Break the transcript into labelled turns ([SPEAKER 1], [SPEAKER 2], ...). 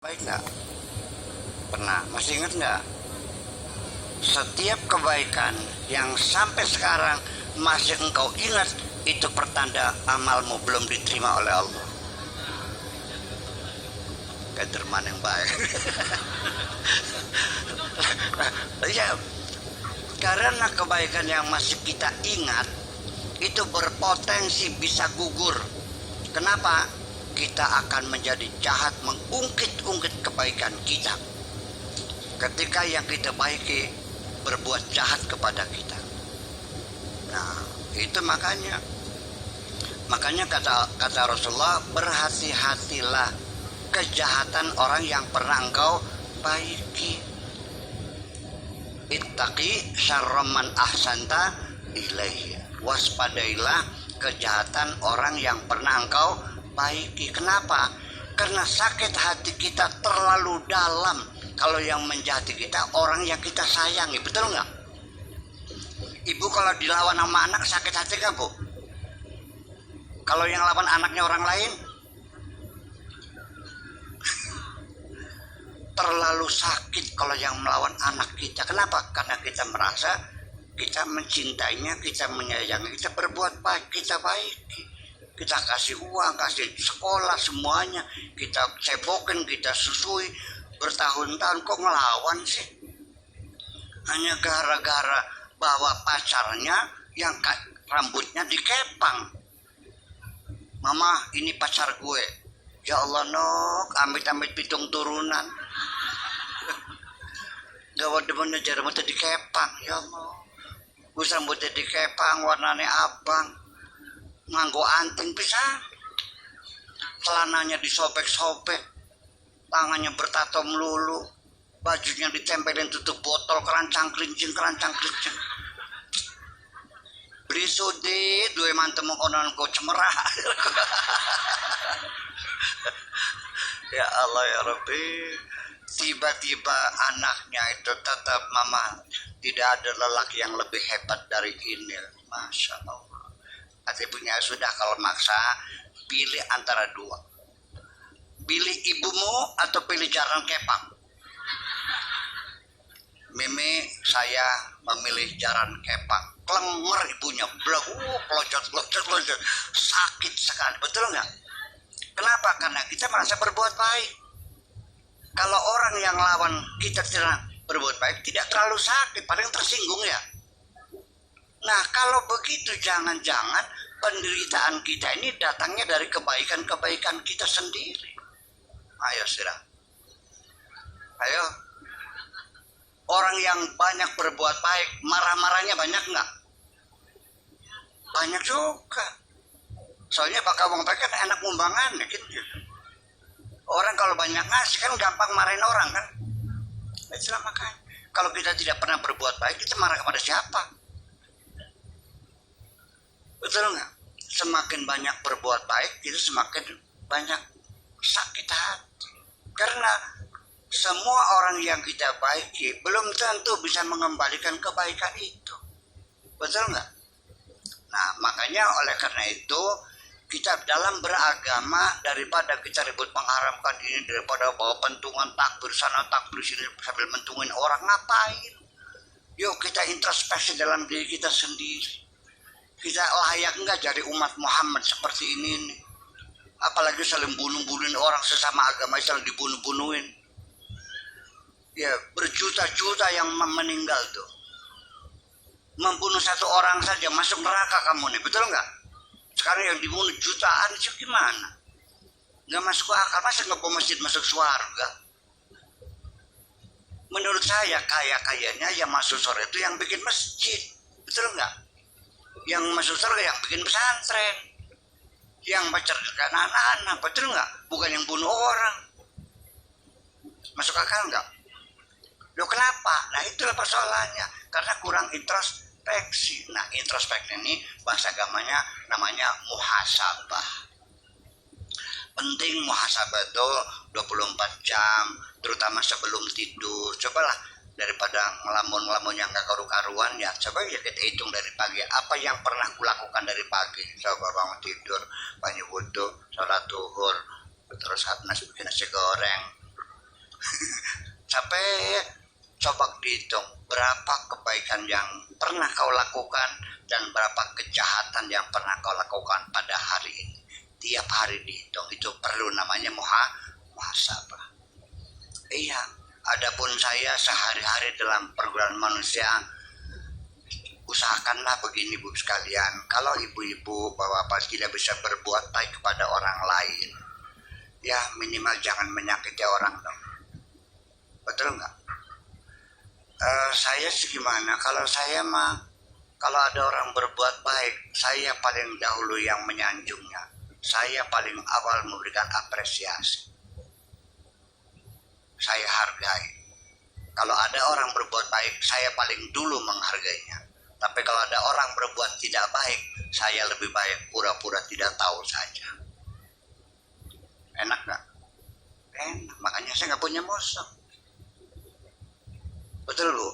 [SPEAKER 1] Baik nggak? Pernah? Masih ingat nggak? Setiap kebaikan yang sampai sekarang masih engkau ingat, itu pertanda amalmu belum diterima oleh Allah. Kederman yang baik. Ya, karena kebaikan yang masih kita ingat itu berpotensi bisa gugur. Kenapa? Kita akan menjadi jahat, mengungkit-ungkit kebaikan kita ketika yang kita baiki berbuat jahat kepada kita. Nah, itu makanya kata Rasulullah, berhati-hatilah kejahatan orang yang pernah engkau baiki. Ittaqi syarra man ahsanta ilaihi. Waspadailah kejahatan orang yang pernah engkau baiki. Kenapa? Karena sakit hati kita terlalu dalam kalau yang menjahati kita orang yang kita sayangi. Betul nggak? Ibu kalau dilawan sama anak sakit hati nggak, Bu? Kalau yang lawan anaknya orang lain terlalu sakit kalau yang melawan anak kita. Kenapa? Karena kita merasa kita mencintainya, kita menyayangi, kita berbuat baik, kita baiki. Kita kasih uang, kasih sekolah, semuanya. Kita cebokin, kita susui. Bertahun-tahun kok ngelawan sih? Hanya gara-gara bawa pacarnya yang rambutnya dikepang. Mama, ini pacar gue. Ya Allah, Nok, amit-amit pitung turunan. Gawat demennya rambutnya dikepang. Ya Allah. Gue rambutnya dikepang, warnanya abang. Nganggo anting pisan, celananya disobek-sobek, tangannya bertato melulu, bajunya ditempelin tutup botol, kerancang kerincing. Beri sudit, dua mantem mengkonon kau cemerah. Ya Allah ya Rabbi, tiba-tiba anaknya itu tetap, mama, tidak ada lelaki yang lebih hebat dari ini. Masya Allah. Ibunya sudah, kalau maksa pilih antara dua, pilih ibumu atau pilih jaran kepang. Mimi, saya memilih jaran kepang. Klenger ibunya, pelojot, sakit sekali. Betul nggak? Kenapa? Karena kita merasa berbuat baik. Kalau orang yang lawan kita tidak berbuat baik, tidak terlalu sakit, paling tersinggung ya. Nah, kalau begitu jangan-jangan penderitaan kita ini datangnya dari kebaikan-kebaikan kita sendiri. Ayo sirah. Ayo. Orang yang banyak berbuat baik, marah-marahnya banyak nggak? Banyak juga. Soalnya bakal wong baik kan enak ngumbangan, gitu. Orang kalau banyak ngasih kan gampang marahin orang kan. Itulah makanya. Kalau kita tidak pernah berbuat baik, kita marah kepada siapa? Betul nggak? Semakin banyak berbuat baik, itu semakin banyak sakit hati. Karena semua orang yang kita baiki belum tentu bisa mengembalikan kebaikan itu. Betul nggak? Nah, makanya oleh karena itu kita dalam beragama, daripada kita ribut mengharamkan ini, daripada bawa pentungan takbir sana takbir sini sambil mentungin orang, ngapain? Yuk kita introspeksi dalam diri kita sendiri. Kita layak enggak jadi umat Muhammad seperti ini nih? Apalagi saling bunuh-bunuhin orang sesama agama Islam, dibunuh-bunuhin. Ya, berjuta-juta yang meninggal tuh. Membunuh satu orang saja masuk neraka kamu nih, betul nggak? Sekarang yang dibunuh jutaan itu gimana? Nggak masuk akal, masa nggak mau masjid masuk surga? Menurut saya kaya-kayanya yang masuk surga itu yang bikin masjid, betul nggak? Yang masuk surga yang bikin pesantren, yang menceritakan anak-anak, betul nggak? Bukan yang bunuh orang. Masuk akal nggak? Loh kenapa? Nah itulah persoalannya, karena kurang introspeksi. Nah introspeksi ini bahasa agamanya namanya muhasabah. Penting muhasabah itu 24 jam, terutama sebelum tidur. Cobalah, daripada ngelamun-ngelamun yang gak karu-karuan, ya coba ya kita hitung dari pagi apa yang pernah kulakukan dari pagi. Coba bangun tidur, banyak wudhu, sholat zuhur, terus nasi goreng, coba dihitung berapa kebaikan yang pernah kau lakukan dan berapa kejahatan yang pernah kau lakukan pada hari ini. Tiap hari dihitung, itu perlu namanya muhasabah. Iya, adapun saya sehari-hari dalam pergaulan manusia, usahakanlah begini Bu sekalian, kalau ibu-ibu bapak-bapak tidak bisa berbuat baik kepada orang lain, ya minimal jangan menyakiti orang dong. Betul nggak? Saya sih gimana, kalau saya mah, kalau ada orang berbuat baik, saya paling dahulu yang menyanjungnya. Saya paling awal memberikan apresiasi. Saya hargai. Kalau ada orang berbuat baik, saya paling dulu menghargainya. Tapi kalau ada orang berbuat tidak baik, saya lebih baik pura-pura tidak tahu saja. Enak gak? Enak, makanya saya nggak punya musuh. Betul Bu?